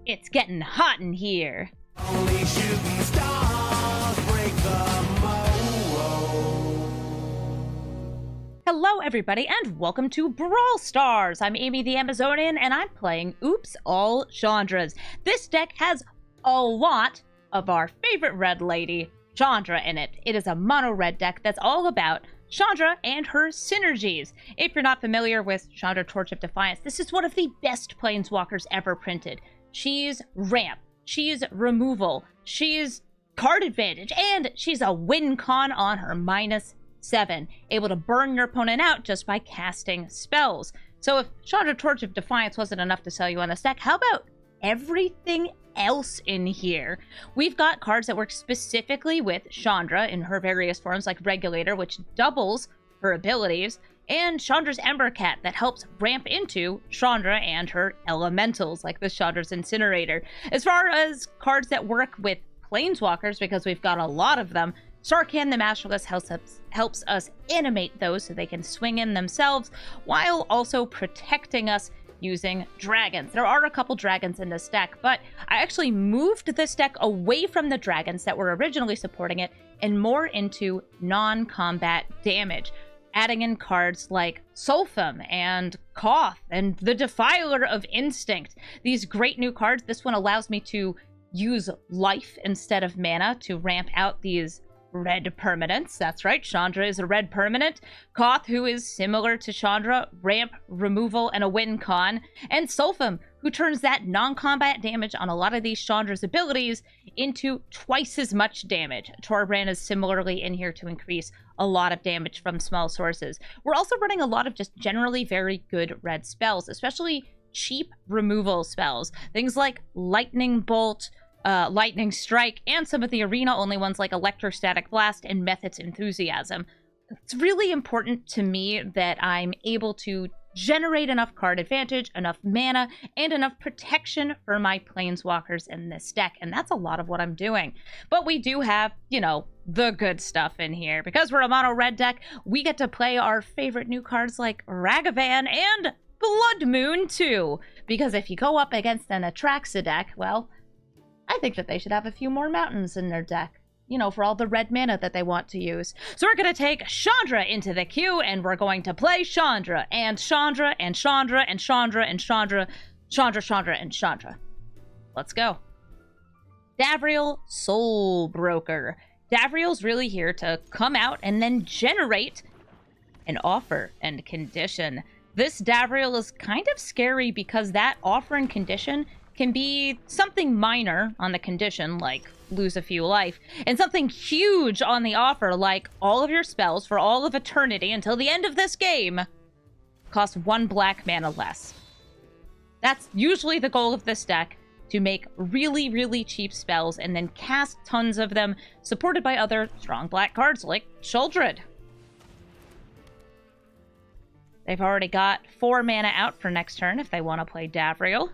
It's getting hot in here. Only shooting stars break the mold. Hello, everybody, and welcome to Brawl Stars. I'm Amy the Amazonian, and I'm playing Oops All Chandras. This deck has a lot of our favorite red lady, Chandra, in it. It is a mono-red deck that's all about Chandra and her synergies. If you're not familiar with Chandra Torch of Defiance, this is one of the best planeswalkers ever printed. She's ramp, she's removal, she's card advantage, and she's a win con on her -7, able to burn your opponent out just by casting spells. So if Chandra Torch of Defiance wasn't enough to sell you on this deck, how about everything else in here? We've got cards that work specifically with Chandra in her various forms, like Regulator, which doubles her abilities, and Chandra's Embercat that helps ramp into Chandra and her elementals, like the Chandra's Incinerator. As far as cards that work with planeswalkers, because we've got a lot of them, Sarkhan the Masterless helps us animate those so they can swing in themselves, while also protecting us using dragons. There are a couple dragons in this deck, but I actually moved this deck away from the dragons that were originally supporting it and more into non-combat damage, adding in cards like Solphim and Koth and the Defiler of Instinct. These great new cards. This one allows me to use life instead of mana to ramp out these red permanents. That's right, Chandra is a red permanent. Koth, who is similar to Chandra, ramp, removal, and a win con. And Solphim, who turns that non-combat damage on a lot of these Chandra's abilities into twice as much damage. Torbrand is similarly in here to increase a lot of damage from small sources. We're also running a lot of just generally very good red spells, especially cheap removal spells. Things like Lightning Bolt, Lightning Strike, and some of the arena-only ones like Electrostatic Blast and Method's Enthusiasm. It's really important to me that I'm able to generate enough card advantage, enough mana, and enough protection for my planeswalkers in this deck, and that's a lot of what I'm doing. But we do have, the good stuff in here. Because we're a mono-red deck, we get to play our favorite new cards like Ragavan and Blood Moon too. Because if you go up against an Atraxa deck, well, I think that they should have a few more mountains in their deck, for all the red mana that they want to use. So we're going to take Chandra into the queue, and we're going to play Chandra, and Chandra, and Chandra, and Chandra, and Chandra, Chandra, and Chandra. Let's go. Davriel Soulbroker. Davriel's really here to come out and then generate an offer and condition. This Davriel is kind of scary because that offer and condition can be something minor on the condition, like lose a few life, and something huge on the offer, like all of your spells for all of eternity until the end of this game cost 1 black mana less. That's usually the goal of this deck, to make really, really cheap spells and then cast tons of them, supported by other strong black cards like Sheoldred. They've already got 4 mana out for next turn if they want to play Davriel.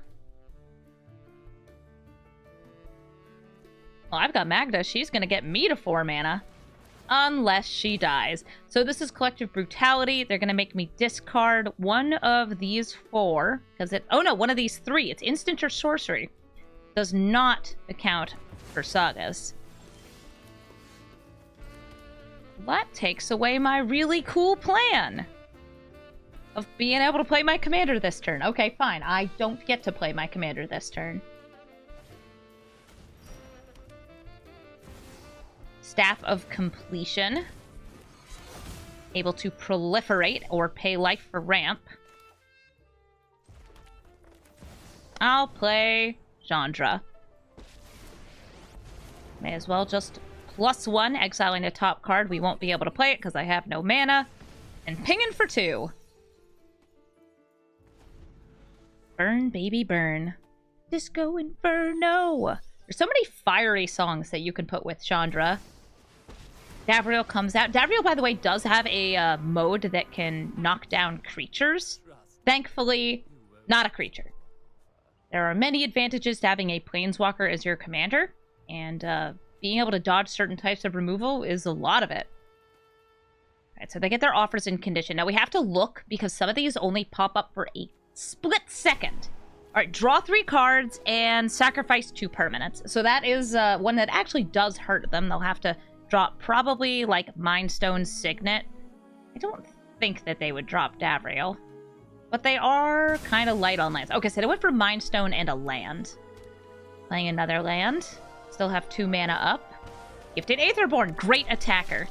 Well, I've got Magda. She's going to get me to 4 mana. Unless she dies. So this is Collective Brutality. They're going to make me discard one of these 4. Because oh no, one of these 3. It's instant or sorcery. Does not account for sagas. That takes away my really cool plan of being able to play my commander this turn. Okay, fine. I don't get to play my commander this turn. Staff of Completion. Able to proliferate or pay life for ramp. I'll play Chandra. May as well just +1, exiling a top card. We won't be able to play it because I have no mana. And pinging for 2. Burn, baby, burn. Disco Inferno. There's so many fiery songs that you can put with Chandra. Davriel comes out. Davriel, by the way, does have a mode that can knock down creatures. Thankfully, not a creature. There are many advantages to having a planeswalker as your commander, and being able to dodge certain types of removal is a lot of it. Alright, so they get their offers in condition. Now we have to look, because some of these only pop up for a split second. All right, draw 3 cards and sacrifice 2 permanents. So that is one that actually does hurt them. They'll have to drop probably like Mindstone Signet. I don't think that they would drop Davriel, but they are kind of light on lands. Okay, so they went for Mindstone and a land. Playing another land. Still have 2 mana up. Gifted Aetherborn, great attacker.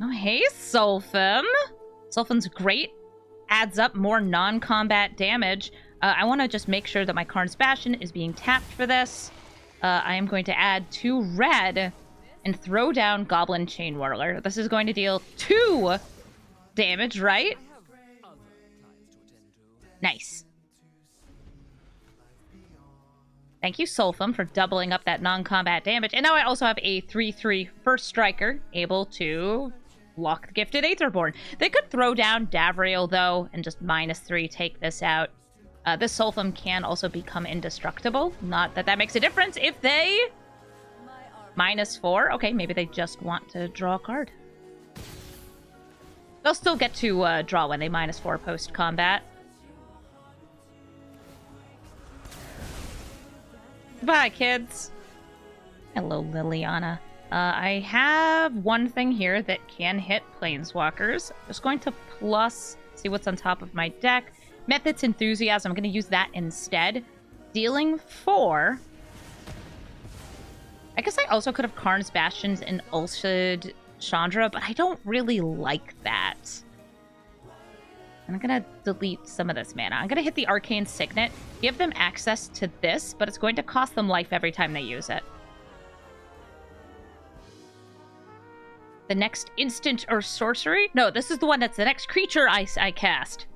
Oh, hey, Solphim. Solphim's great. Adds up more non-combat damage. I want to just make sure that my Karn's Bastion is being tapped for this. I am going to add 2 red and throw down Goblin Chain Whirler. This is going to deal 2 damage, right? Nice. Thank you, Solphim, for doubling up that non-combat damage. And now I also have a 3/3 First Striker, able to block the Gifted Aetherborn. They could throw down Davriel, though, and just -3 take this out. This Solphim can also become indestructible. Not that that makes a difference if they... -4. Okay, maybe they just want to draw a card. They'll still get to draw when they -4 post-combat. Bye, kids. Hello, Liliana. I have one thing here that can hit Planeswalkers. Just going to plus, see what's on top of my deck. Methods Enthusiasm. I'm going to use that instead. Dealing 4. I guess I also could have Karn's Bastions and ulted Chandra, but I don't really like that. I'm going to delete some of this mana. I'm going to hit the Arcane Signet, give them access to this, but it's going to cost them life every time they use it. The next instant or sorcery? No, this is the one that's the next creature I cast.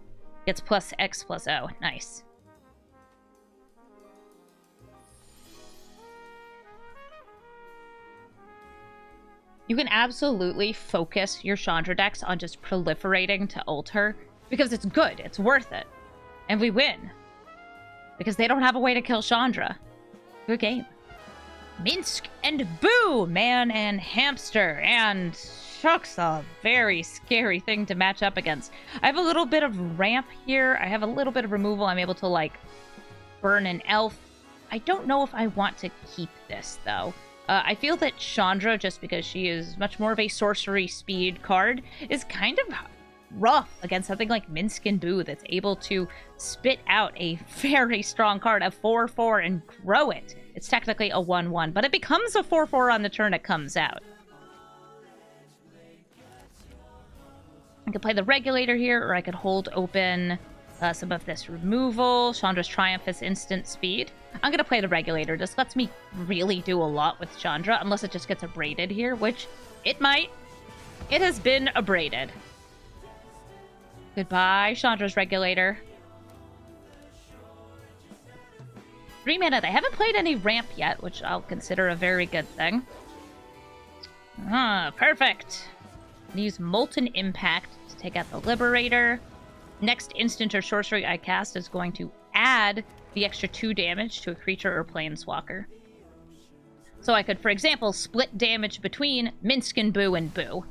Gets plus X plus O. Nice. You can absolutely focus your Chandra decks on just proliferating to ult her, because it's good, it's worth it. And we win. Because they don't have a way to kill Chandra. Good game. Minsk and Boo! Man and Hamster. And Shuck's a very scary thing to match up against. I have a little bit of ramp here. I have a little bit of removal. I'm able to, like, burn an elf. I don't know if I want to keep this, though. I feel that Chandra, just because she is much more of a sorcery speed card, is kind of rough against something like Minsk and Boo that's able to spit out a very strong card, a 4/4, and grow it. It's technically a 1/1, but it becomes a 4/4 on the turn it comes out. I could play the Regulator here, or I could hold open some of this removal. Chandra's Triumph is instant speed. I'm going to play the Regulator. This lets me really do a lot with Chandra, unless it just gets abraded here, which it might. It has been abraded. Goodbye, Chandra's Regulator. 3 mana. They haven't played any ramp yet, which I'll consider a very good thing. Ah, perfect. Use Molten Impact to take out the Liberator. Next instant or sorcery I cast is going to add the extra 2 damage to a creature or planeswalker. So I could, for example, split damage between Minsk and Boo and Boo.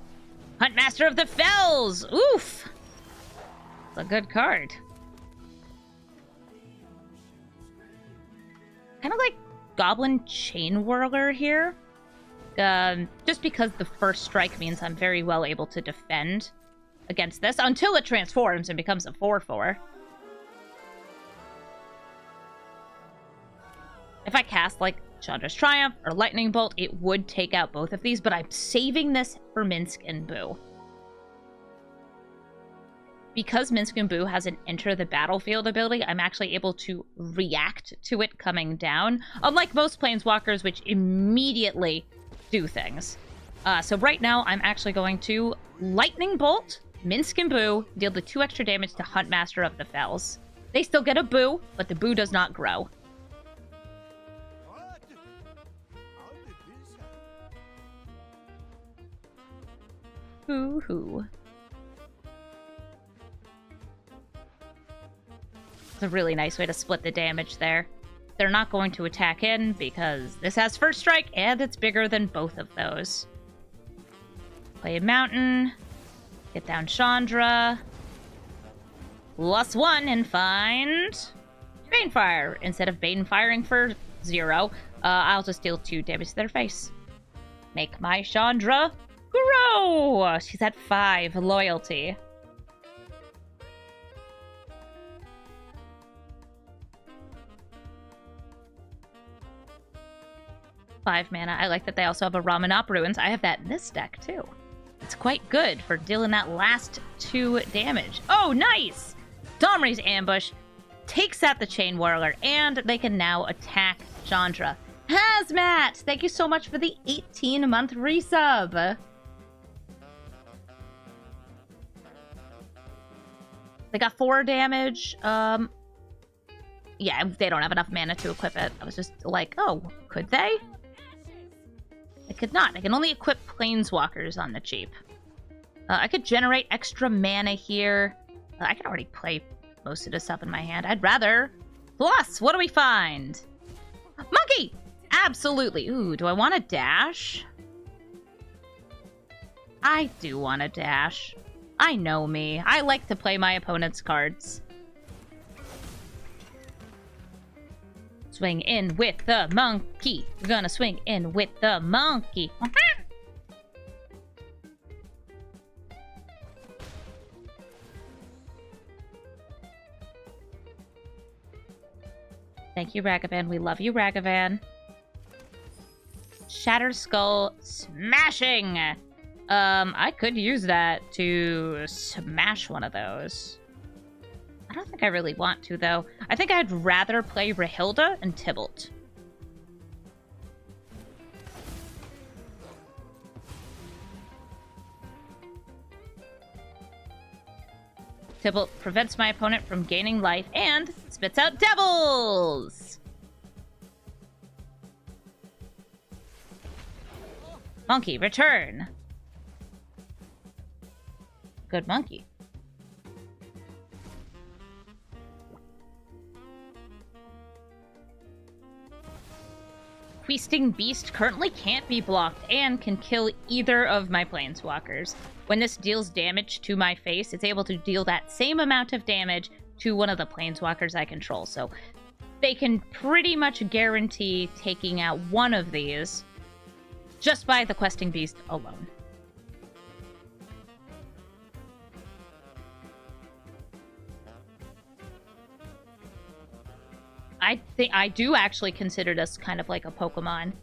Huntmaster of the Fells! Oof! It's a good card. Kind of like Goblin Chain Whirler here. Just because the first strike means I'm very well able to defend against this until it transforms and becomes a 4/4. If I cast, like, Chandra's Triumph or Lightning Bolt, it would take out both of these, but I'm saving this for Minsk and Boo. Because Minsk and Boo has an Enter the Battlefield ability, I'm actually able to react to it coming down, unlike most Planeswalkers, which immediately do things. So right now, I'm actually going to Lightning Bolt Minsk and Boo, deal the 2 extra damage to Huntmaster of the Fells. They still get a Boo, but the Boo does not grow. Hoo-hoo. It's a really nice way to split the damage there. They're not going to attack in because this has first strike and it's bigger than both of those. Play a mountain. Get down Chandra. +1 and find Banefire. Instead of Banefiring for 0, I'll just deal 2 damage to their face. Make my Chandra grow! She's at 5 loyalty. Five mana. I like that they also have a Ramunap Ruins. I have that in this deck, too. It's quite good for dealing that last 2 damage. Oh, nice! Domri's Ambush takes out the Chain Whirler, and they can now attack Chandra. Hazmat! Thank you so much for the 18-month resub. They got 4 damage. Yeah, they don't have enough mana to equip it. I was just like, oh, could they? I could not. I can only equip Planeswalkers on the cheap. I could generate extra mana here. I can already play most of this stuff in my hand. I'd rather... Plus, what do we find? Monkey! Absolutely. Ooh, do I want to dash? I do want to dash. I know me. I like to play my opponent's cards. Swing in with the monkey. We're gonna swing in with the monkey. Thank you, Ragavan. We love you, Ragavan. Shattered Skull smashing. I could use that to smash one of those. I don't think I really want to, though. I think I'd rather play Rahilda and Tybalt. Tybalt prevents my opponent from gaining life and spits out devils! Monkey, return! Good monkey. Feasting Beast currently can't be blocked and can kill either of my Planeswalkers. When this deals damage to my face, it's able to deal that same amount of damage to one of the Planeswalkers I control. So they can pretty much guarantee taking out one of these just by the Questing Beast alone. I do actually consider this kind of like a Pokemon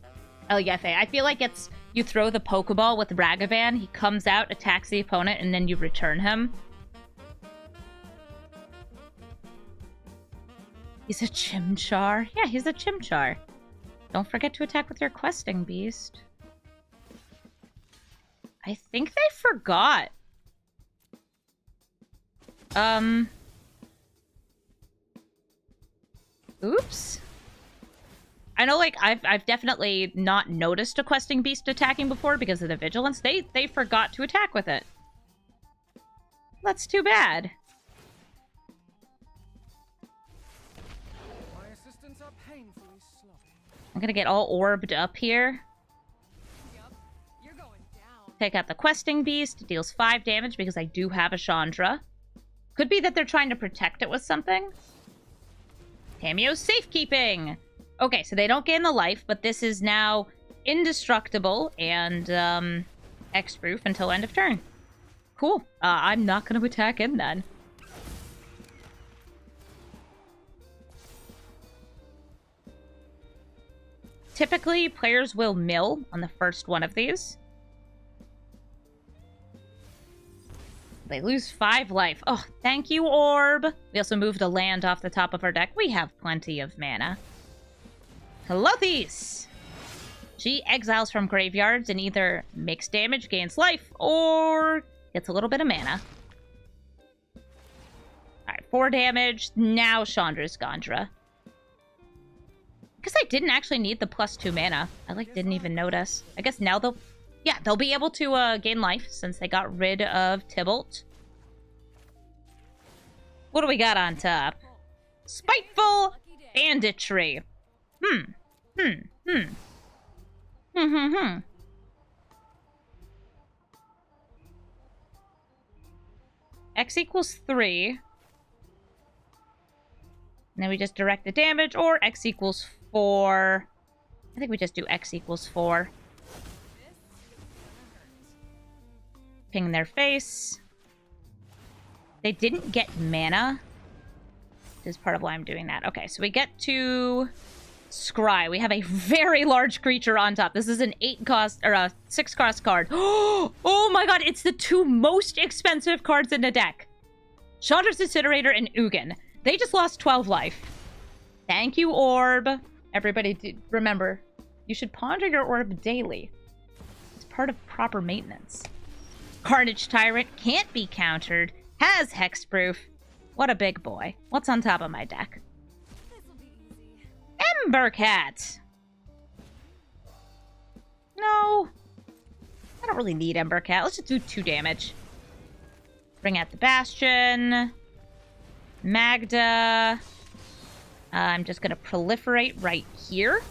LFA. I feel like it's you throw the Pokeball with Ragavan, he comes out, attacks the opponent, and then you return him. He's a Chimchar. Yeah, he's a Chimchar. Don't forget to attack with your Questing Beast. I think they forgot. Oops. I know, like, I've definitely not noticed a Questing Beast attacking before because of the Vigilance. They forgot to attack with it. That's too bad. My assistants are painfully slow. I'm gonna get all orbed up here. Yup, you're going down. Take out the Questing Beast. Deals 5 damage because I do have a Chandra. Could be that they're trying to protect it with something. Tameo's Safekeeping! Okay, so they don't gain the life, but this is now indestructible and X-proof until end of turn. Cool. I'm not going to attack him then. Typically, players will mill on the first one of these. They lose 5 life. Oh, thank you, Orb. We also moved a land off the top of our deck. We have plenty of mana. Clothis! She exiles from graveyards and either makes damage, gains life, or gets a little bit of mana. Alright, 4 damage. Now Chandra's Gondra. Because I didn't actually need the +2 mana. I, didn't even notice. I guess now they'll... Yeah, they'll be able to gain life since they got rid of Tybalt. What do we got on top? Spiteful Banditry. X equals 3. And then we just direct the damage, or X equals 4. I think we just do X equals 4. Ping their face. They didn't get mana. This is part of why I'm doing that. Okay, so we get to Scry. We have a very large creature on top. This is an 8 cost, or a 6 cost card. Oh my god, it's the 2 most expensive cards in the deck. Chandra's Incinerator and Ugin. They just lost 12 life. Thank you, Orb. Everybody, remember, you should ponder your Orb daily. It's part of proper maintenance. Carnage Tyrant can't be countered. Has Hexproof. What a big boy. What's on top of my deck? This'll be easy. Embercat. No. I don't really need Embercat. Let's just do 2 damage. Bring out the Bastion. Magda. I'm just going to proliferate right here.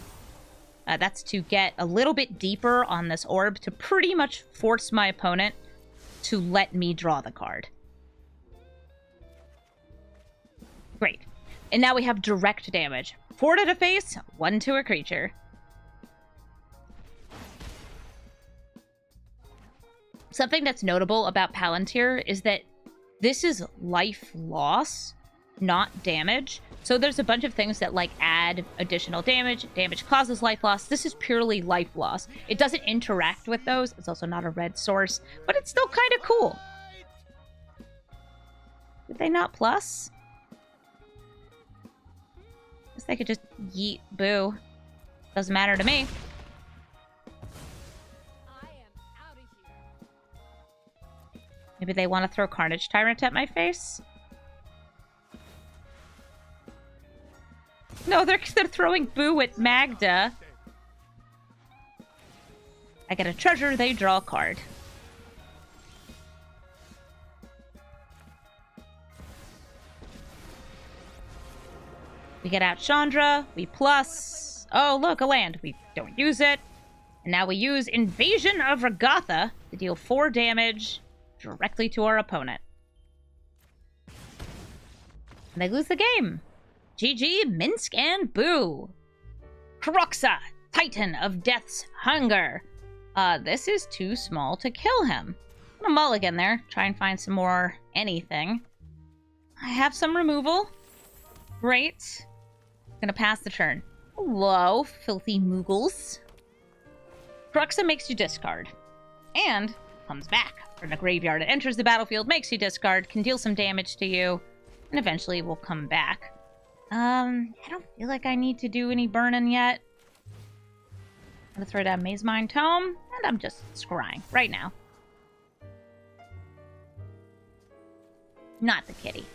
That's to get a little bit deeper on this orb to pretty much force my opponent to let me draw the card. Great. And now we have direct damage. 4 to the face, 1 to a creature. Something that's notable about Palantir is that this is life loss, not damage. So there's a bunch of things that like add additional damage. Damage causes life loss. This is purely life loss. It doesn't interact with those. It's also not a red source, but it's still kind of cool. Did they not plus? Guess they could just yeet boo. Doesn't matter to me. I am out of here. Maybe they want to throw Carnage Tyrant at my face? No, they're throwing boo at Magda. I get a treasure, they draw a card. We get out Chandra, we plus... Oh, look, a land. We don't use it. And now we use Invasion of Regatha to deal 4 damage directly to our opponent. And they lose the game. GG, Minsk, and Boo. Kroxa, Titan of Death's Hunger. This is too small to kill him. I'm gonna mulligan there, try and find some more anything. I have some removal. Great. Gonna pass the turn. Hello, filthy moogles. Kroxa makes you discard. And comes back from the graveyard. It enters the battlefield, makes you discard, can deal some damage to you, and eventually will come back. I don't feel like I need to do any burning yet. I'm gonna throw down Maze Mine Tome, and I'm just scrying right now. Not the kitty.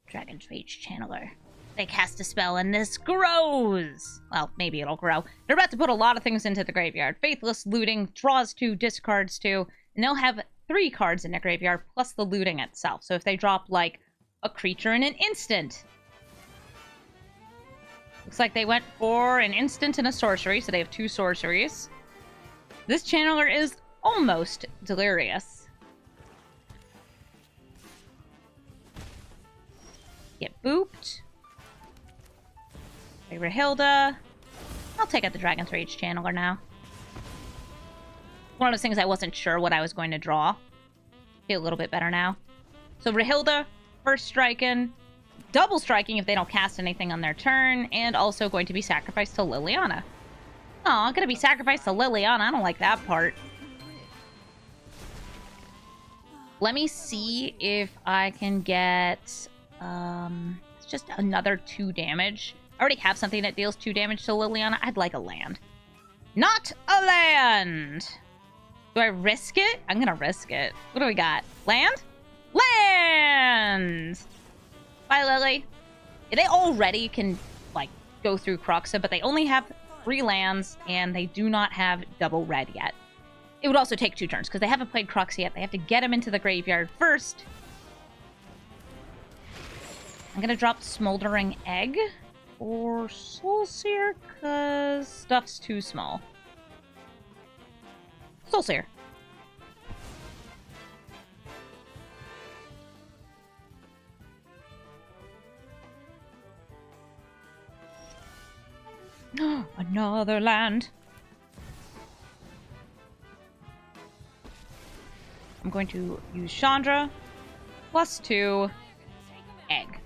Dragon's Rage Channeler. They cast a spell and this grows! Well, maybe it'll grow. They're about to put a lot of things into the graveyard. Faithless looting, draws 2, discards 2, and they'll have 3 cards in the graveyard plus the looting itself. So if they drop, like, a creature in an instant. Looks like they went for an instant and a sorcery, so they have 2 sorceries. This channeler is almost delirious. Get booped. Rahilda. I'll take out the Dragon's Rage Channeler now. One of those things I wasn't sure what I was going to draw. Feel a little bit better now. So Rahilda, first striking, double striking if they don't cast anything on their turn, and also going to be sacrificed to Liliana. Aw, gonna be sacrificed to Liliana. I don't like that part. Let me see if I can get just another 2 damage. I already have something that deals 2 damage to Liliana. I'd like a land. Not a land! Do I risk it? I'm gonna risk it. What do we got? Land? Land! Bye, Lily. They already can, like, go through Kroxa, but they only have 3 lands, and they do not have double red yet. It would also take 2 turns, because they haven't played Kroxa yet. They have to get him into the graveyard first. I'm gonna drop Smoldering Egg. Or Soulseer, because stuff's too small. Soulseer. Another land. I'm going to use Chandra. +2 egg.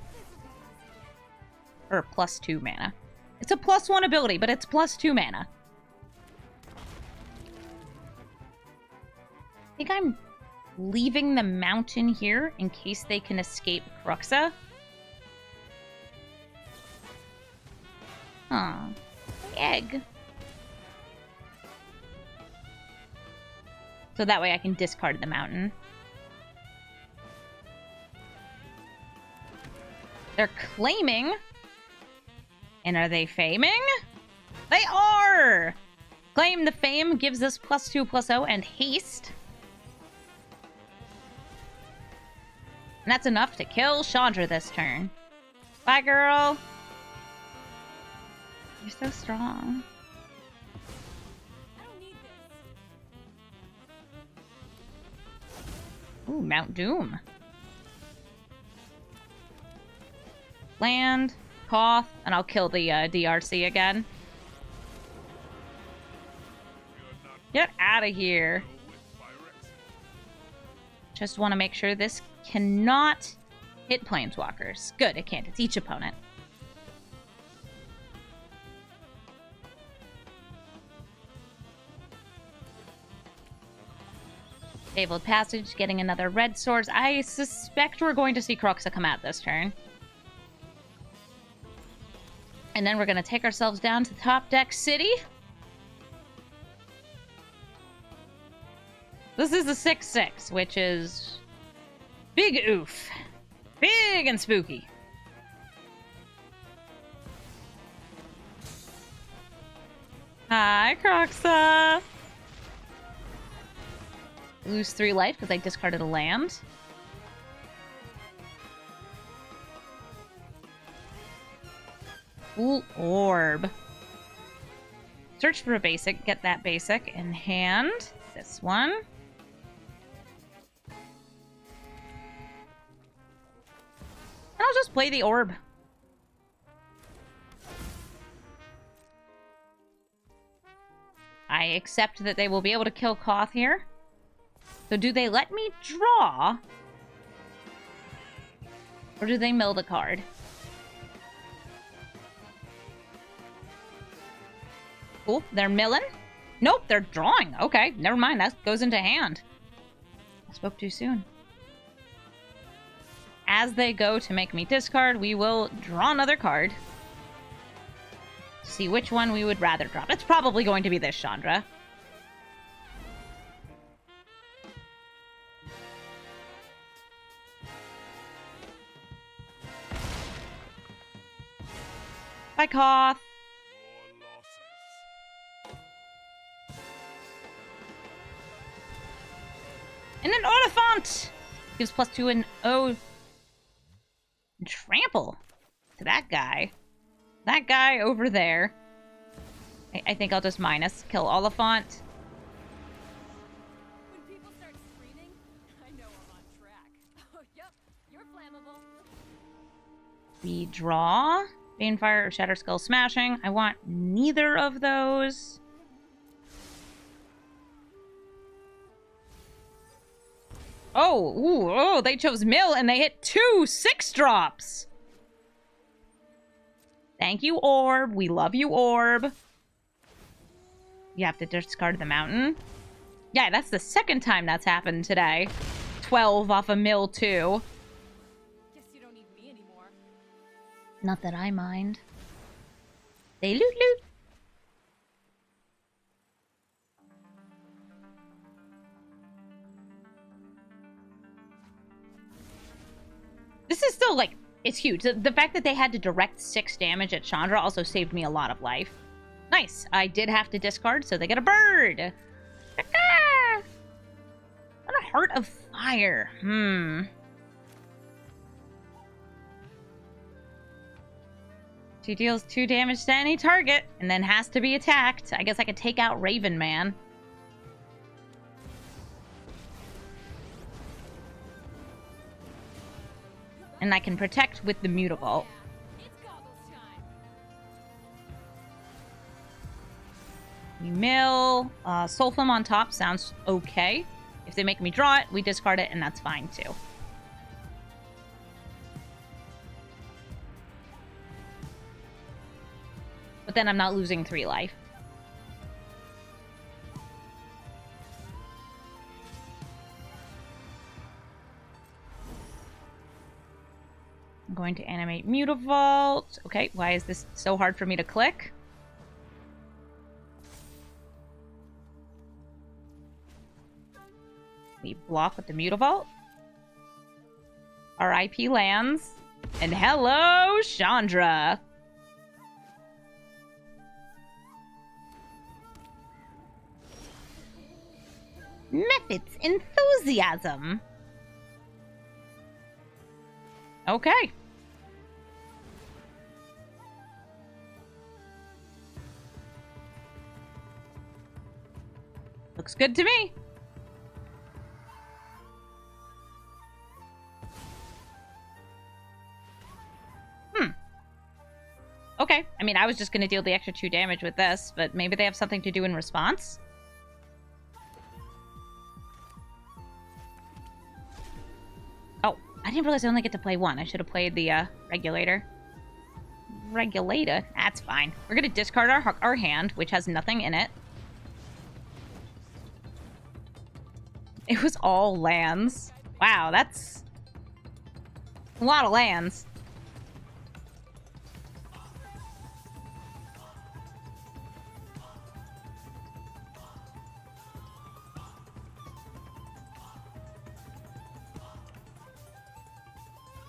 Or +2 mana. It's a +1 ability, but it's +2 mana. I think I'm leaving the mountain here in case they can escape Cruxa. Huh. Egg. So that way I can discard the mountain. They're claiming. And are they faming? They are! Claim the fame gives us +2/+0 and haste. And that's enough to kill Chandra this turn. Bye, girl. You're so strong. I don't need this. Ooh, Mount Doom. Land, Koth, and I'll kill the DRC again. Get out of here. Just want to make sure this cannot hit Planeswalkers. Good, it can't. It's each opponent. Fabled Passage, getting another red source. I suspect we're going to see Cruxa come out this turn. And then we're going to take ourselves down to Top Deck City. This is a 6/6, which is big oof. Big and spooky. Hi, Cruxa. Lose 3 life because I discarded a land. Cool orb. Search for a basic. Get that basic in hand. This one. And I'll just play the orb. I accept that they will be able to kill Koth here. So do they let me draw? Or do they mill the card? Cool. They're milling. Nope, they're drawing. Okay, never mind. That goes into hand. I spoke too soon. As they go to make me discard, we will draw another card. See which one we would rather drop. It's probably going to be this Chandra. Bye, Koth. And an Oliphant! Gives +2 and and trample to that guy. That guy over there. I think I'll just minus. Kill Oliphant. When people start screaming, I know I'm on track. Oh, yep, you're flammable. We draw. Banefire or Shatter Skull Smashing. I want neither of those. Oh, they chose mill and they hit 2 6-drops. Thank you, Orb. We love you, Orb. You have to discard the mountain. Yeah, that's the second time that's happened today. 12 off a mill, too. Guess you don't need me anymore. Not that I mind. They loot. This is still, like, it's huge. The fact that they had to direct 6 damage at Chandra also saved me a lot of life. Nice. I did have to discard, so they get a bird. Ah! What a Heart of Fire. She deals 2 damage to any target, and then has to be attacked. I guess I could take out Raven Man. And I can protect with the Mutavault. It's goggles time. We mill. Solphim on top sounds okay. If they make me draw it, we discard it, and that's fine too. But then I'm not losing 3 life. I'm going to animate Mutavault. Okay, why is this so hard for me to click? We block with the Mutavault. RIP lands. And hello, Chandra. Mephit's enthusiasm. Okay. Looks good to me. Okay. I mean, I was just going to deal the extra 2 damage with this, but maybe they have something to do in response. Oh, I didn't realize I only get to play 1. I should have played the Regulator. Regulator? That's fine. We're going to discard our hand, which has nothing in it. It was all lands. Wow, that's a lot of lands.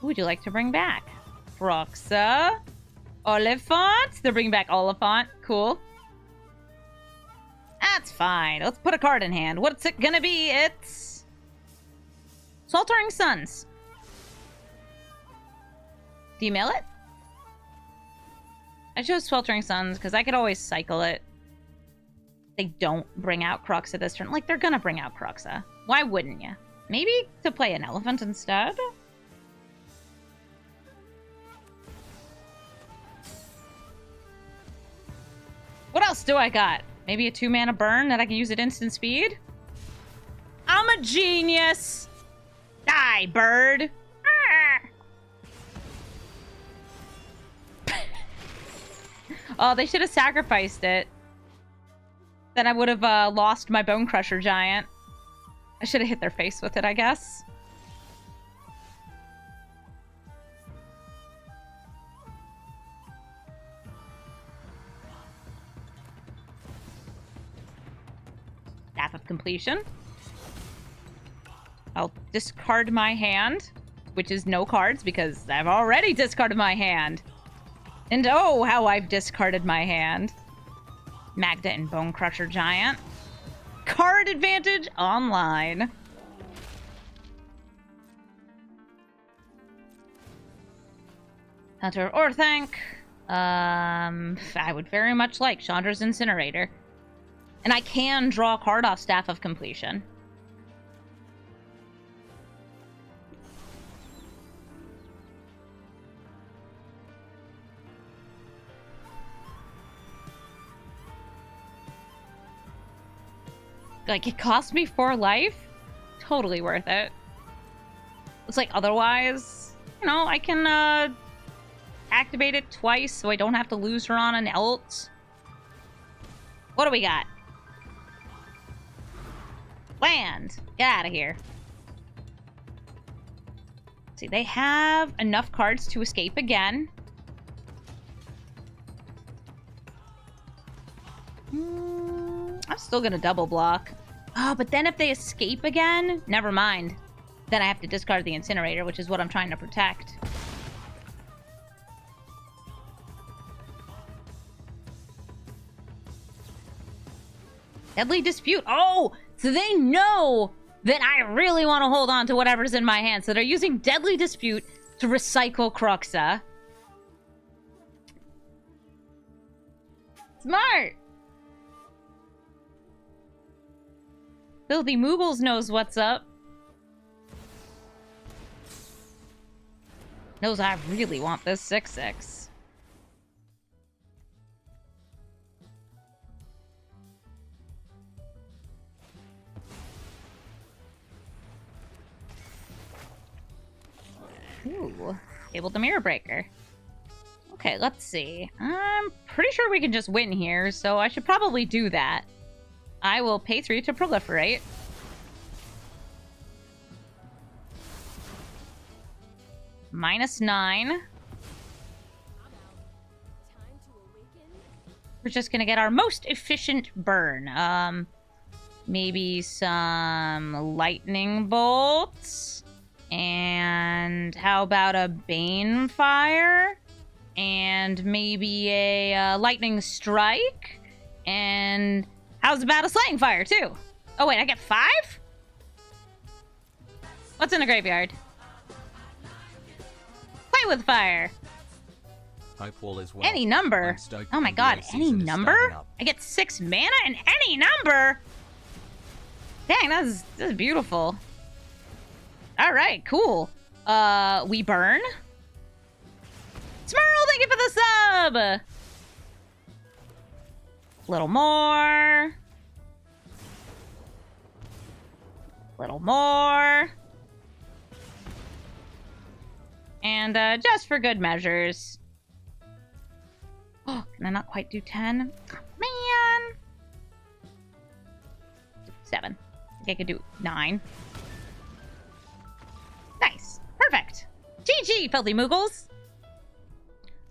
Who would you like to bring back? Proxa? Oliphant? They're bringing back Oliphant. Cool. That's fine. Let's put a card in hand. What's it gonna be? It's Sweltering Suns. Do you mail it? I chose Sweltering Suns because I could always cycle it. They don't bring out Proxa this turn. Like, they're gonna bring out Proxa. Why wouldn't you? Maybe to play an elephant instead? What else do I got? Maybe a 2-mana burn that I can use at instant speed? I'm a genius! Die, bird! Oh, they should have sacrificed it. Then I would have lost my Bone Crusher Giant. I should have hit their face with it, I guess. Staff of Completion. I'll discard my hand, which is no cards because I've already discarded my hand. And oh, how I've discarded my hand. Magda and Bone Crusher Giant. Card advantage online. Hunter or Thank. I would very much like Chandra's Incinerator. And I can draw a card off Staff of Completion. Like, it cost me 4 life? Totally worth it. It's like, otherwise, you know, I can, activate it twice so I don't have to lose her on an elt. What do we got? Land! Get out of here. See, they have enough cards to escape again. I'm still gonna double block. Oh, but then if they escape again, never mind. Then I have to discard the Incinerator, which is what I'm trying to protect. Deadly Dispute. Oh, so they know that I really want to hold on to whatever's in my hand. So they're using Deadly Dispute to recycle Proxa. Smart. Filthy Moogles knows what's up. Knows I really want this 6/6. Ooh, tabled the Mirror Breaker. Okay, let's see. I'm pretty sure we can just win here, so I should probably do that. I will pay 3 to proliferate. -9. We're just gonna get our most efficient burn. Maybe some lightning bolts. And how about a Bane Fire? And maybe a lightning strike? And how's about a slaying fire, too? Oh, wait, I get 5? What's in the graveyard? Play with fire. Hope all is well. Any number. Oh my god, any number? I get 6 mana and any number? Dang, that's beautiful. Alright, cool. We burn. Smurl, thank you for the sub! A little more. Little more. And just for good measures. Oh, can I not quite do 10? Man! 7. I think I could do 9. Nice. Perfect. GG, filthy moogles!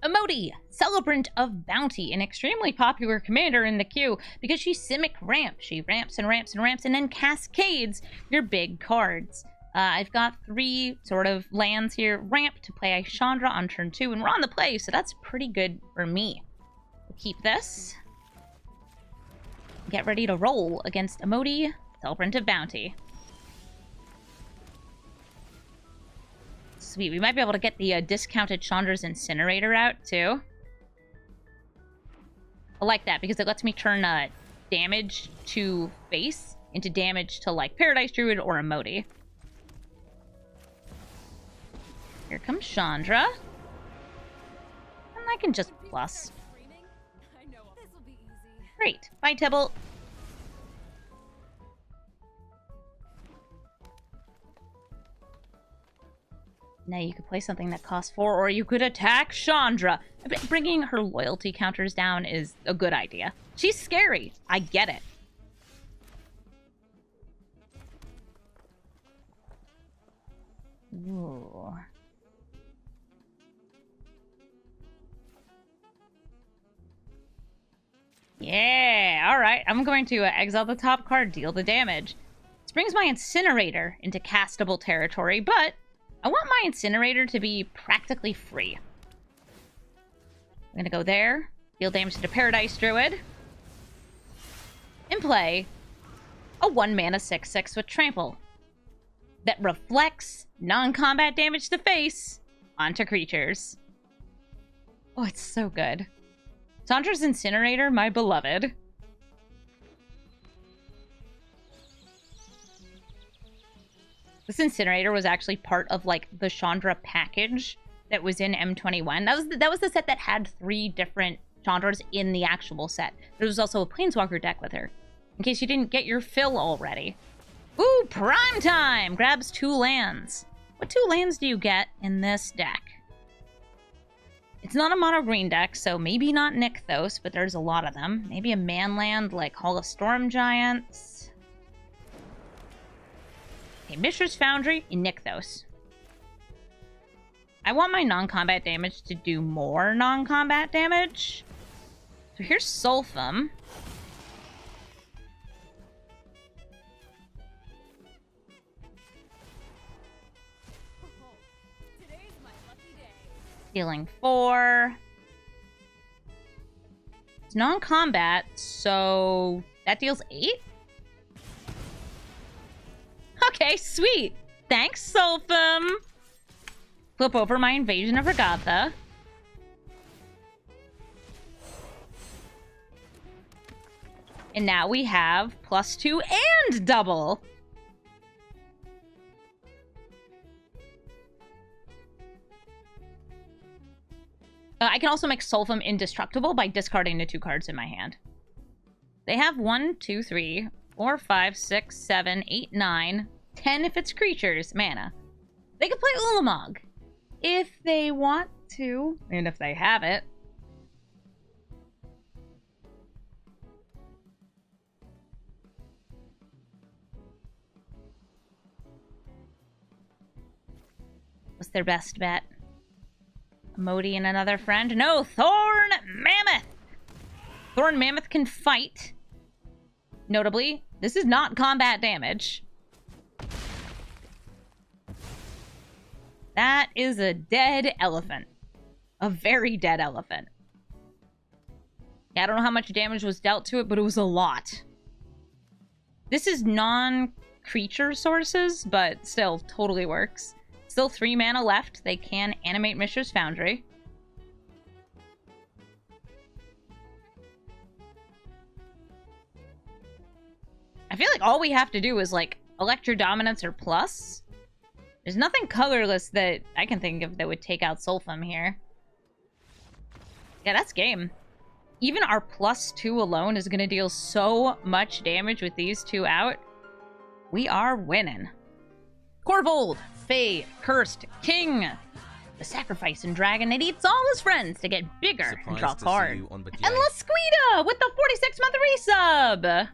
Emoti, Celebrant of Bounty, an extremely popular commander in the queue because she Simic ramps. She ramps and ramps and ramps and then cascades your big cards. I've got 3 sort of lands here. Ramp to play Chandra on turn 2, and we're on the play, so that's pretty good for me. We'll keep this. Get ready to roll against Emoti, Celebrant of Bounty. Sweet, we might be able to get the discounted Chandra's Incinerator out, too. I like that, because it lets me turn damage to face into damage to, like, Paradise Druid or Emoti. Here comes Chandra. And I can just plus. Great. Bye, Tibble. Now you could play something that costs 4, or you could attack Chandra. Bringing her loyalty counters down is a good idea. She's scary. I get it. Ooh. Yeah, alright. I'm going to exile the top card, deal the damage. This brings my Incinerator into castable territory, but I want my Incinerator to be practically free. I'm going to go there, deal damage to the Paradise Druid, and play a 1-mana 6/6 with Trample that reflects non-combat damage to face onto creatures. Oh, it's so good. Chandra's Incinerator, my beloved. This Incinerator was actually part of, like, the Chandra package that was in M21. That was the set that had 3 different Chandras in the actual set. There was also a Planeswalker deck with her, in case you didn't get your fill already. Ooh, prime time! Grabs 2 lands. What 2 lands do you get in this deck? It's not a mono green deck, so maybe not Nykthos, but there's a lot of them. Maybe a manland like Hall of Storm Giants. Okay, Mishra's Foundry in Nykthos. I want my non-combat damage to do more non-combat damage. So here's Solphim. Dealing 4. It's non-combat, so that deals 8? Okay, sweet. Thanks, Solphim. Flip over my Invasion of Regatha. And now we have +2 and double. I can also make Solphim indestructible by discarding the 2 cards in my hand. They have 1, 2, 3, 4, 5, 6, 7, 8, 9, 10 if it's creatures, mana. They can play Ulamog. if they want to, and if they have it. What's their best bet? Modi and another friend? No, Thorn Mammoth! Thorn Mammoth can fight. Notably, this is not combat damage. That is a dead elephant. A very dead elephant. Yeah, I don't know how much damage was dealt to it, but it was a lot. This is non-creature sources, but still totally works. Still 3 mana left. They can animate Mishra's Foundry. I feel like all we have to do is, like, Electro Dominance or Plus. There's nothing colorless that I can think of that would take out Solphim here. Yeah, that's game. Even our +2 alone is going to deal so much damage with these 2 out. We are winning. Corvold, Fae, Cursed, King. The sacrificing dragon that eats all his friends to get bigger and draw cards. And Lasquita with the 46-month resub!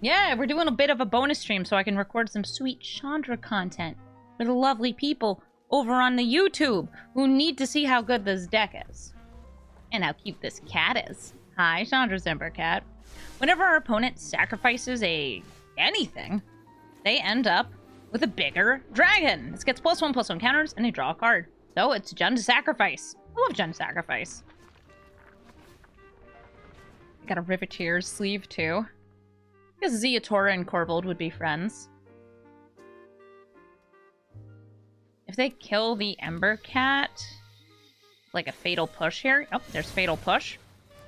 Yeah, we're doing a bit of a bonus stream so I can record some sweet Chandra content for the lovely people over on the YouTube who need to see how good this deck is. And how cute this cat is. Hi, Chandra's Embercat. Whenever our opponent sacrifices anything, they end up with a bigger dragon. This gets +1/+1 counters, and they draw a card. So it's Jund to Sacrifice. I love Jund to Sacrifice. Got a Riveteer's sleeve, too. I guess Zeatora and Corvold would be friends. If they kill the Embercat, like a Fatal Push here. Oh, there's Fatal Push.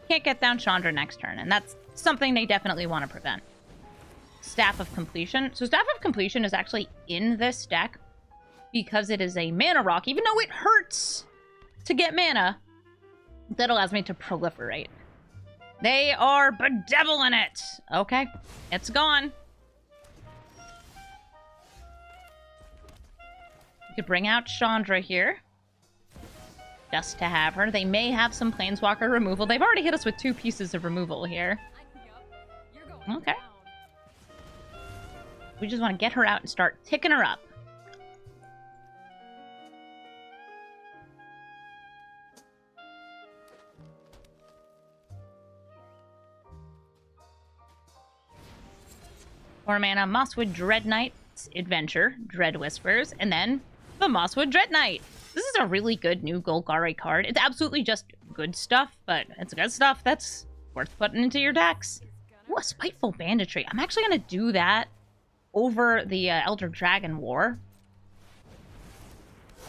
Can't get down Chandra next turn, and that's something they definitely want to prevent. Staff of Completion. So Staff of Completion is actually in this deck because it is a mana rock, even though it hurts to get mana. That allows me to proliferate. They are bedeviling it. Okay, it's gone. You could bring out Chandra here. Just to have her. They may have some Planeswalker removal. They've already hit us with 2 pieces of removal here. Okay. We just want to get her out and start ticking her up. Four mana Mosswood Dread Knight's Adventure, Dread Whispers, and then the Mosswood Dread Knight. This is a really good new Golgari card. It's absolutely just good stuff, but it's good stuff that's worth putting into your decks. Ooh, a Spiteful Banditry. I'm actually going to do that over the Elder Dragon War.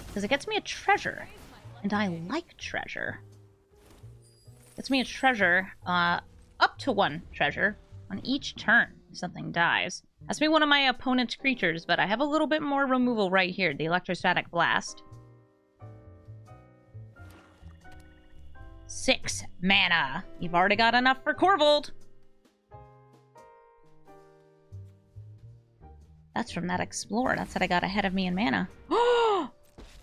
Because it gets me a treasure. And I like treasure. Gets me a treasure, up to 1 treasure on each turn if something dies. That's me one of my opponent's creatures, but I have a little bit more removal right here. The Electrostatic Blast. 6 mana. You've already got enough for Corvold. That's from that Explorer. That's what I got ahead of me in mana. Oh!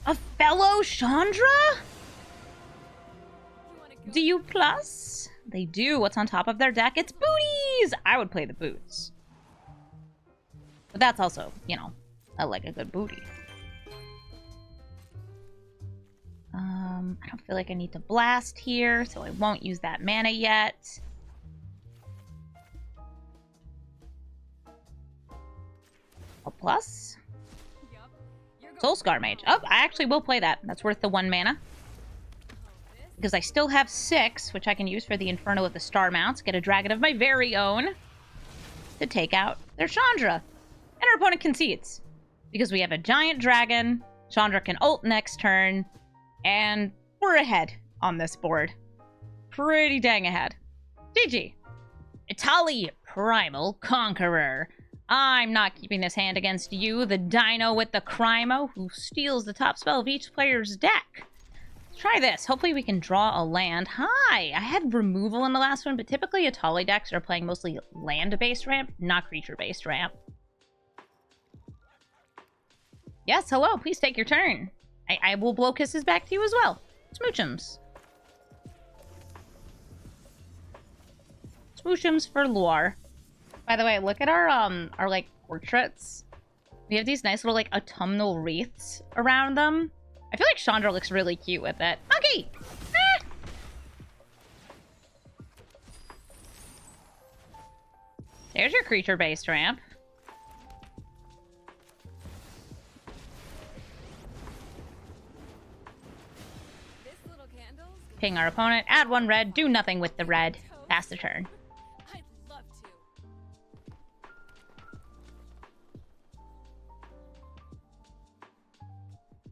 A fellow Chandra? Do you plus? They do. What's on top of their deck? It's booties! I would play the boots. But that's also, you know, I like a good booty. I don't feel like I need to blast here, so I won't use that mana yet. A plus? Soul-Scar Mage. Oh, I actually will play that. That's worth the 1 mana. Because I still have 6, which I can use for the Inferno of the Star Mounts. Get a dragon of my very own to take out their Chandra. And our opponent concedes. Because we have a giant dragon, Chandra can ult next turn, and we're ahead on this board. Pretty dang ahead. GG. Itali, Primal Conqueror. I'm not keeping this hand against you, the Dino with the Crimo, who steals the top spell of each player's deck. Let's try this. Hopefully we can draw a land. Hi! I had removal in the last one, but typically Itali decks are playing mostly land-based ramp, not creature-based ramp. Yes, hello. Please take your turn. I will blow kisses back to you as well. Smoochums. Smoochums for lore. By the way, look at our like portraits. We have these nice little like autumnal wreaths around them. I feel like Chandra looks really cute with it. Monkey! Ah! There's your creature-based ramp. This little candle's gonna Ping our opponent. Add 1 red. Do nothing with the red. Pass the turn. I'd love to.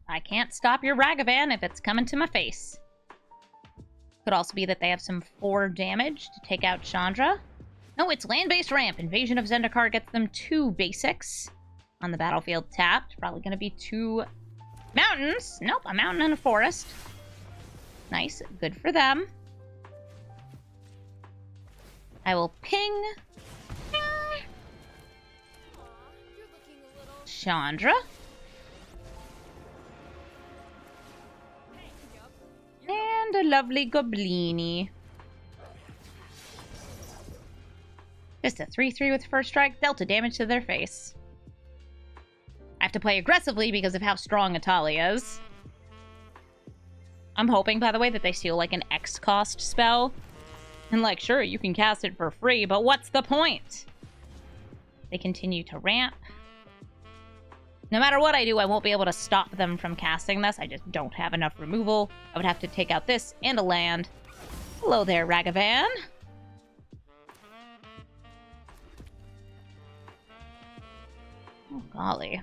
I can't stop your Ragavan if it's coming to my face. Could also be that they have some 4 damage to take out Chandra. No, it's land-based ramp. Invasion of Zendikar gets them 2 basics on the battlefield tapped. Probably going to be 2 mountains. Nope, a mountain and a forest. Nice. Good for them. I will ping Aw, you're looking a little. Chandra. Hey, yup. And a lovely Goblini. Just a 3/3 with first strike. Delta damage to their face. I have to play aggressively because of how strong Atali is. I'm hoping, by the way, that they steal like an X cost spell. And like, sure, you can cast it for free, but what's the point? They continue to ramp. No matter what I do, I won't be able to stop them from casting this. I just don't have enough removal. I would have to take out this and a land. Hello there, Ragavan. Oh, golly.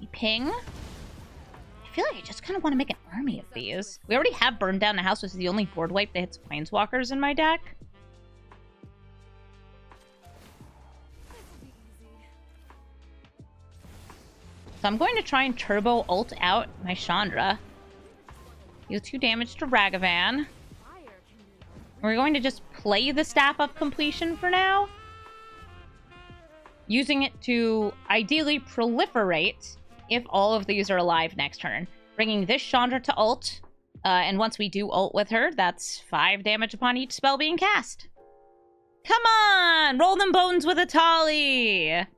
You ping. I feel like I just kind of want to make an army of these. We already have Burned Down the House, which is the only board wipe that hits Planeswalkers in my deck. This'll be easy. So I'm going to try and turbo ult out my Chandra. Deal 2 damage to Ragavan. Fire can do. We're going to just play the Staff of Completion for now. Using it to ideally proliferate if all of these are alive next turn. Bringing this Chandra to ult. And once we do ult with her, that's 5 damage upon each spell being cast. Come on! Roll them bones with Atali!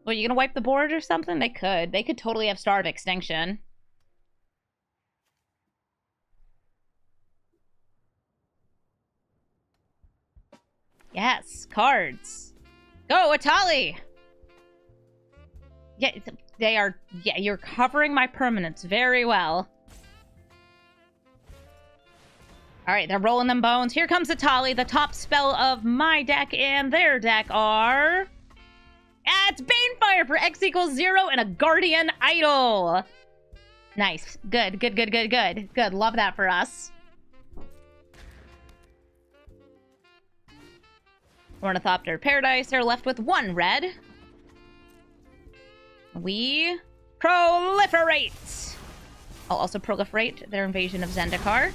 Well, you gonna wipe the board or something? They could. They could totally have Star of Extinction. Yes, cards. Go, Atali! Yeah, they are... Yeah, you're covering my permanents very well. Alright, they're rolling them bones. Here comes Atali. The top spell of my deck and their deck are... It's Banefire for X equals 0 and a Guardian Idol. Nice. Good, good, good, good, good. Good, love that for us. Ornithopter Paradise. They're left with 1 red. We proliferate. I'll also proliferate their invasion of Zendikar.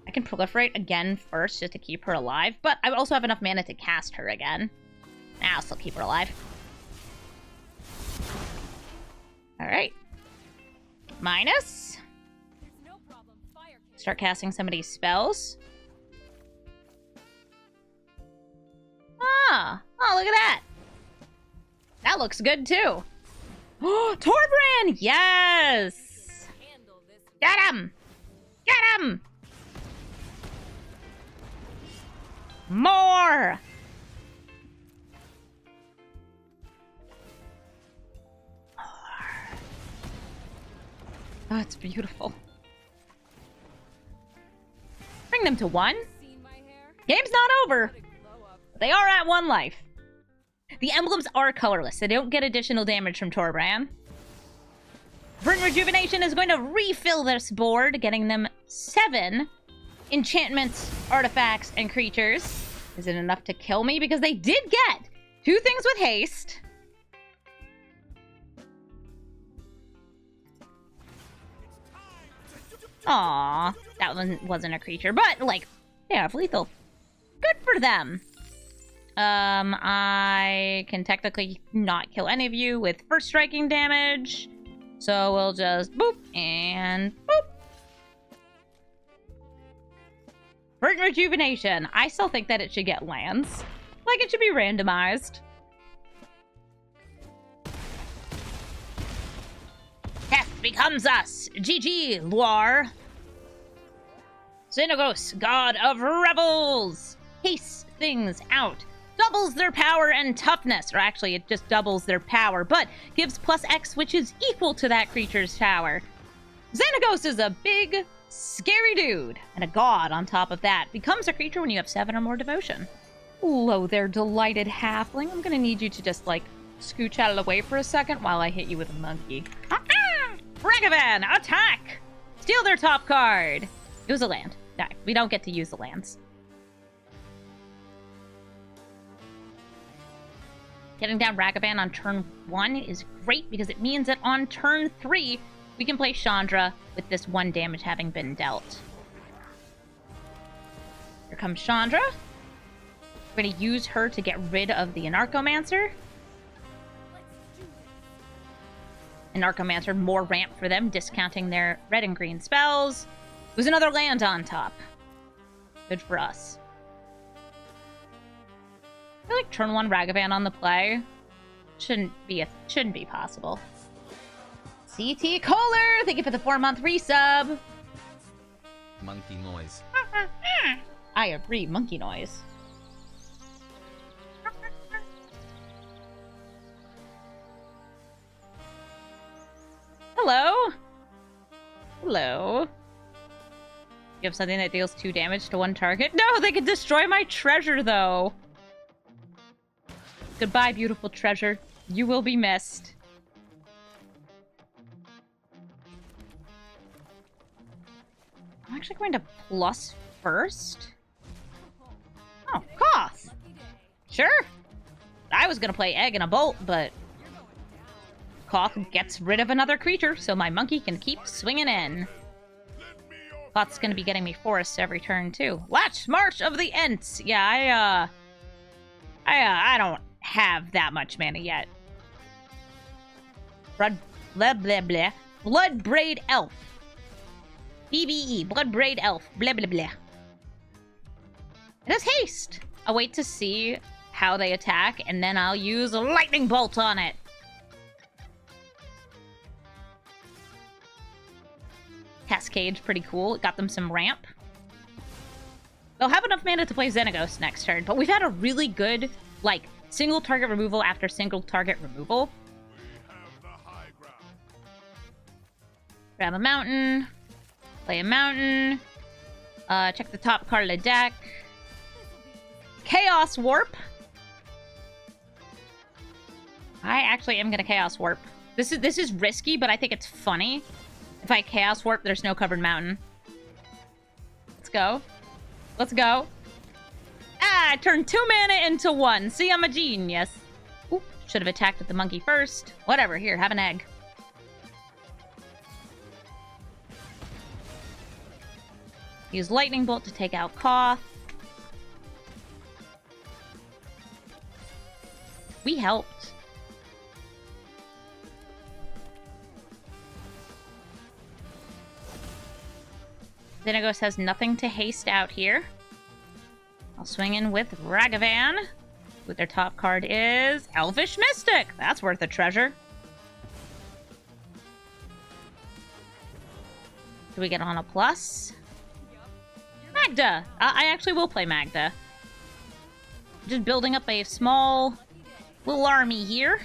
I can proliferate again first just to keep her alive, but I also have enough mana to cast her again. I'll still keep her alive. Alright. Minus. There's no problem. Fire can. Start casting some of these spells. Ah! Oh, look at that! That looks good, too. Oh, Torbran! Yes! Handle this. Get him! Get him! More! Oh, it's beautiful. Bring them to 1. Seen my hair? Game's not over. What a glow up. They are at 1 life. The emblems are colorless. They don't get additional damage from Torbran. Burnt Rejuvenation is going to refill this board, getting them 7 enchantments, artifacts, and creatures. Is it enough to kill me? Because they did get 2 things with haste. Aww, that one wasn't a creature, but, like, they have lethal. Good for them. I can technically not kill any of you with first striking damage. So we'll just boop and boop. Verdant Rejuvenation. I still think that it should get lands. Like, it should be randomized. Death becomes us. GG, Loire. Xenagos, god of rebels. Hastes things out. Doubles their power and toughness. Or actually, it just doubles their power, but gives +X, which is equal to that creature's power. Xenagos is a big, scary dude. And a god on top of that. Becomes a creature when you have 7 or more devotion. Hello there, delighted halfling. I'm gonna need you to just, like, scooch out of the way for a second while I hit you with a monkey. Ragavan, attack! Steal their top card. It was a land. No, we don't get to use the lands. Getting down Ragavan on turn 1 is great because it means that on turn 3, we can play Chandra with this 1 damage having been dealt. Here comes Chandra. We're going to use her to get rid of the Anarchomancer. Anarchomancer, more ramp for them, discounting their red and green spells. There's another land on top. Good for us. I feel like turn 1 Ragavan on the play shouldn't be possible. CT Kohler, thank you for the 4-month resub. Monkey noise. I agree, monkey noise. Hello. Hello. You have something that deals 2 damage to 1 target? No, they could destroy my treasure, though. Goodbye, beautiful treasure. You will be missed. I'm actually going to plus first. Oh, Koth. Sure. I was going to play Egg and a Bolt, but Koth gets rid of another creature, so my monkey can keep swinging in. Koth's going to be getting me forests every turn, too. Latch March of the Ents. Yeah, I don't have that much mana yet. Bloodbraid Elf. BBE, Bloodbraid Elf. Blah, blah, blah. It has haste. I'll wait to see how they attack, and then I'll use a Lightning Bolt on it. Cascade's pretty cool. It got them some ramp. They'll have enough mana to play Xenagos next turn, but we've had a really good, like, single target removal after single target removal. Grab a mountain. Play a mountain. Check the top card of the deck. Chaos Warp. I actually am gonna Chaos Warp. This is risky, but I think it's funny. If I Chaos Warp, there's no covered mountain. Let's go. Let's go. Ah, I turned 2 mana into 1. See, I'm a genius. Ooh, should have attacked with the monkey first. Whatever, here, have an egg. Use Lightning Bolt to take out Koth. We helped. Xenagos has nothing to haste out here. I'll swing in with Ragavan. With their top card is Elvish Mystic. That's worth a treasure. Do we get on a plus? Magda! I actually will play Magda. Just building up a small little army here.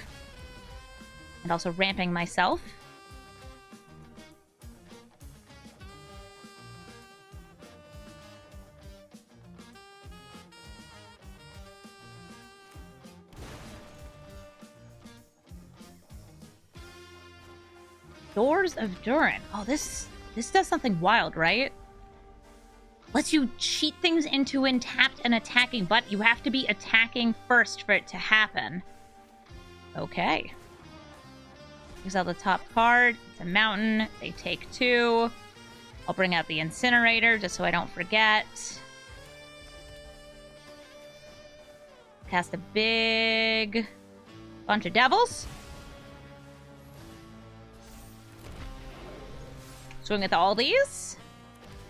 And also ramping myself. Doors of Durin. Oh, this does something wild, right? Lets you cheat things into tapped and attacking, but you have to be attacking first for it to happen. Okay. Here's out the top card. It's a mountain. They take 2. I'll bring out the Incinerator just so I don't forget. Cast a big bunch of devils. Swing with all these.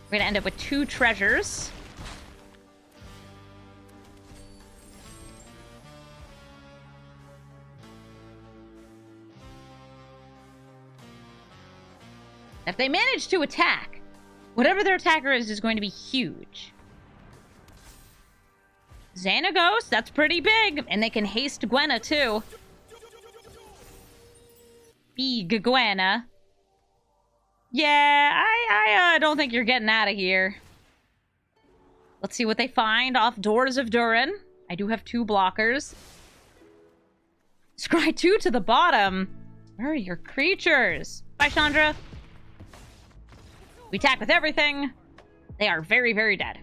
We're gonna end up with 2 treasures. If they manage to attack, whatever their attacker is going to be huge. Xanagos, that's pretty big. And they can haste Gwenna, too. Big Gwenna. Yeah, I don't think you're getting out of here. Let's see what they find off Doors of Durin. I do have 2 blockers. Scry 2 to the bottom. Where are your creatures? Bye, Chandra. We attack with everything. They are very, very dead.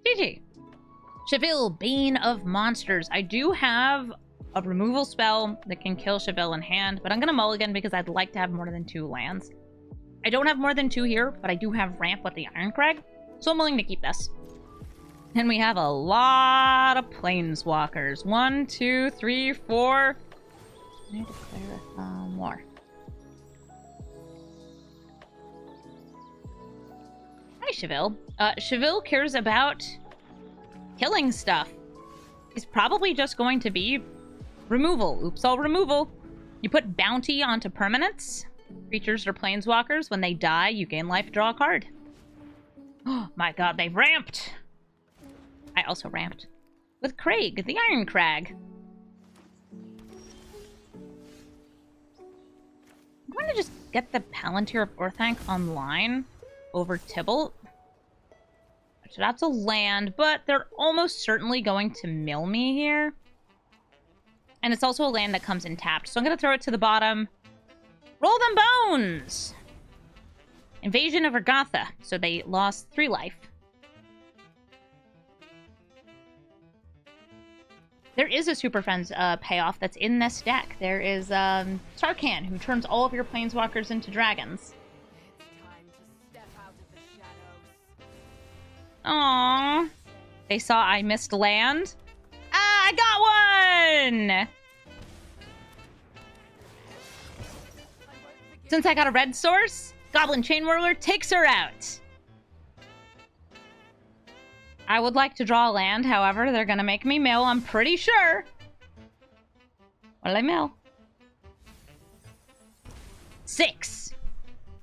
GG. Cheville, Bane of Monsters. I do have a removal spell that can kill Cheville in hand, but I'm going to mulligan because I'd like to have more than 2 lands. I don't have more than 2 here, but I do have ramp with the Iron Crag, so I'm willing to keep this. And we have a lot of planeswalkers. 1, 2, 3, 4. I need to clear more. Hi, Cheville. Cheville cares about killing stuff. He's probably just going to be removal. Oops, all removal. You put bounty onto permanents. Creatures or planeswalkers, when they die, you gain life, draw a card. Oh my god, they've ramped! I also ramped. With Craig, the Iron Crag. I'm going to just get the Palantir of Orthanc online over Tybalt. So that's a land, but they're almost certainly going to mill me here. And it's also a land that comes in tapped, so I'm going to throw it to the bottom. Roll them bones! Invasion of Urgatha. So they lost 3 life. There is a Super Friends payoff that's in this deck. There is Sarkhan, who turns all of your planeswalkers into dragons. It's time to step out of the shadows. Aww. They saw I missed land. Ah, I got one! Since I got a red source, Goblin Chain Whirler takes her out. I would like to draw land, however, they're gonna make me mill, I'm pretty sure. What'll I mill? 6.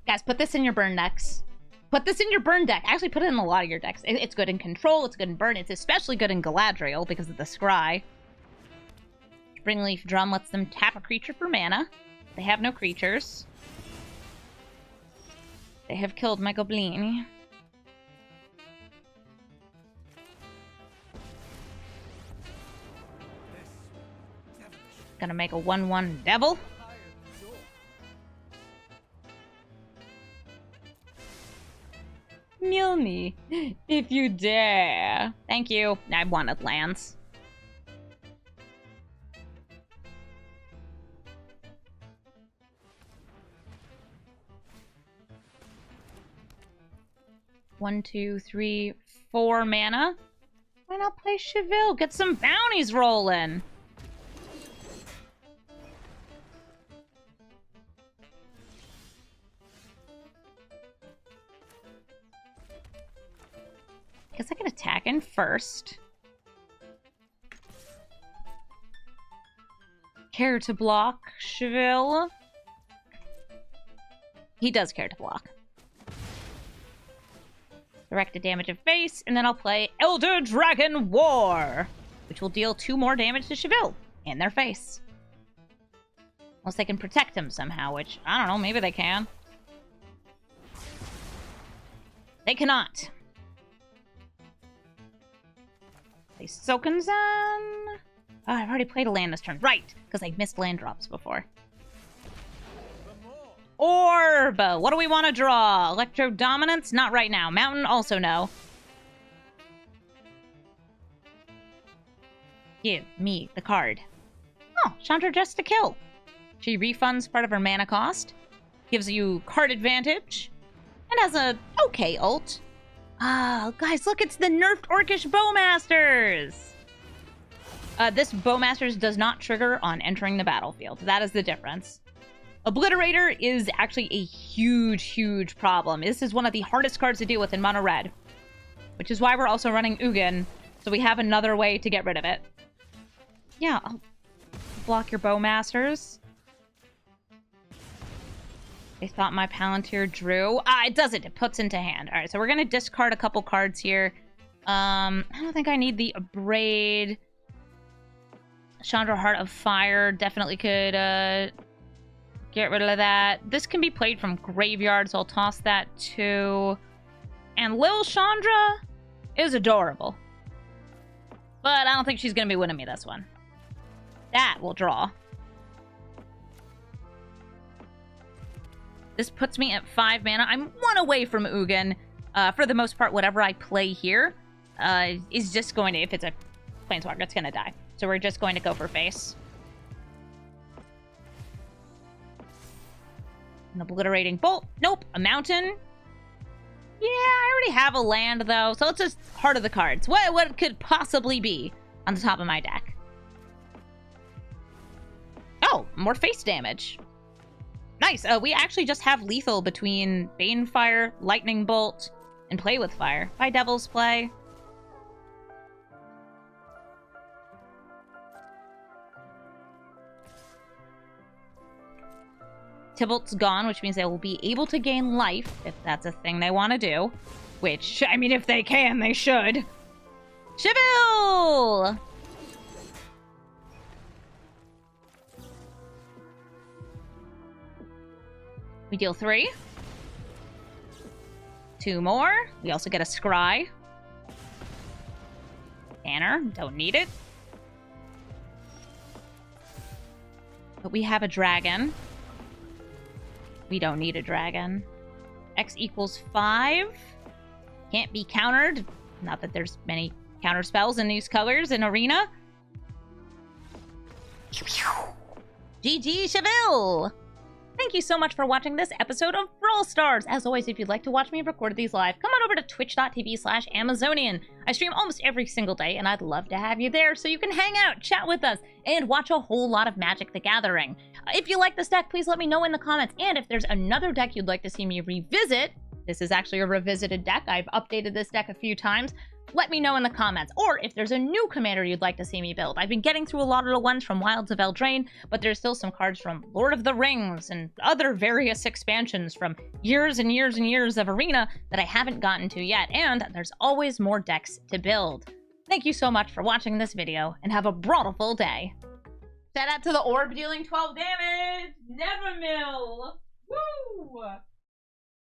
Guys, put this in your burn decks. Put this in your burn deck. Actually, put it in a lot of your decks. It's good in control, it's good in burn, it's especially good in Galadriel because of the scry. Springleaf Drum lets them tap a creature for mana. They have no creatures. They have killed my Goblin. Gonna make a 1/1 Devil. Mill me, if you dare. Thank you. I wanted lands. One, 2, 3, 4 mana. Why not play Cheville? Get some bounties rolling. Guess I can attack in first. Care to block, Cheville? He does care to block. Directed damage of base, and then I'll play Elder Dragon War, which will deal 2 more damage to Cheville in their face. Unless they can protect him somehow, which, I don't know, maybe they can. They cannot. Play Sokenzan. Oh, I've already played a land this turn. Right, because I missed land drops before. Orb! What do we want to draw? Electro Dominance? Not right now. Mountain? Also no. Give me the card. Oh, Chandra just to kill. She refunds part of her mana cost. Gives you card advantage. And has a okay ult. Ah, guys, look, it's the nerfed Orcish Bowmasters! This Bowmaster's does not trigger on entering the battlefield. That is the difference. Obliterator is actually a huge, huge problem. This is one of the hardest cards to deal with in Mono Red, which is why we're also running Ugin, so we have another way to get rid of it. Yeah, I'll block your Bowmasters. They thought my Palantir drew. It doesn't. It puts into hand. All right, so we're going to discard a couple cards here. I don't think I need the Abrade. Chandra, Heart of Fire definitely could get rid of that. This can be played from graveyard, so I'll toss that too. And Lil Chandra is adorable. But I don't think she's going to be winning me this one. That will draw. This puts me at 5 mana. I'm 1 away from Ugin. For the most part, whatever I play here is just going to, if it's a Planeswalker, it's going to die. So we're just going to go for face. An Obliterating Bolt. Nope. A Mountain. Yeah, I already have a land, though. So it's just Heart of the Cards. What could possibly be on the top of my deck? Oh, more face damage. Nice. We actually just have lethal between Banefire, Lightning Bolt, and Play with Fire. By Devil's Play. Tybalt's gone, which means they will be able to gain life, if that's a thing they want to do. Which, I mean, if they can, they should. Chivil! We deal 3. 2 more. We also get a Scry. Banner. Don't need it. But we have a dragon. We don't need a dragon. X equals 5. Can't be countered. Not that there's many counter spells in these colors in Arena. GG Cheville! Thank you so much for watching this episode of Brawl Stars. As always, if you'd like to watch me record these live, come on over to twitch.tv/Amazonian. I stream almost every single day, and I'd love to have you there so you can hang out, chat with us, and watch a whole lot of Magic the Gathering. If you like this deck, please let me know in the comments. And if there's another deck you'd like to see me revisit, this is actually a revisited deck. I've updated this deck a few times. Let me know in the comments. Or if there's a new commander you'd like to see me build. I've been getting through a lot of the ones from Wilds of Eldraine, but there's still some cards from Lord of the Rings and other various expansions from years and years and years of Arena that I haven't gotten to yet. And there's always more decks to build. Thank you so much for watching this video, and have a brawlful day. Shout out to the orb dealing 12 damage! Nevermill! Woo!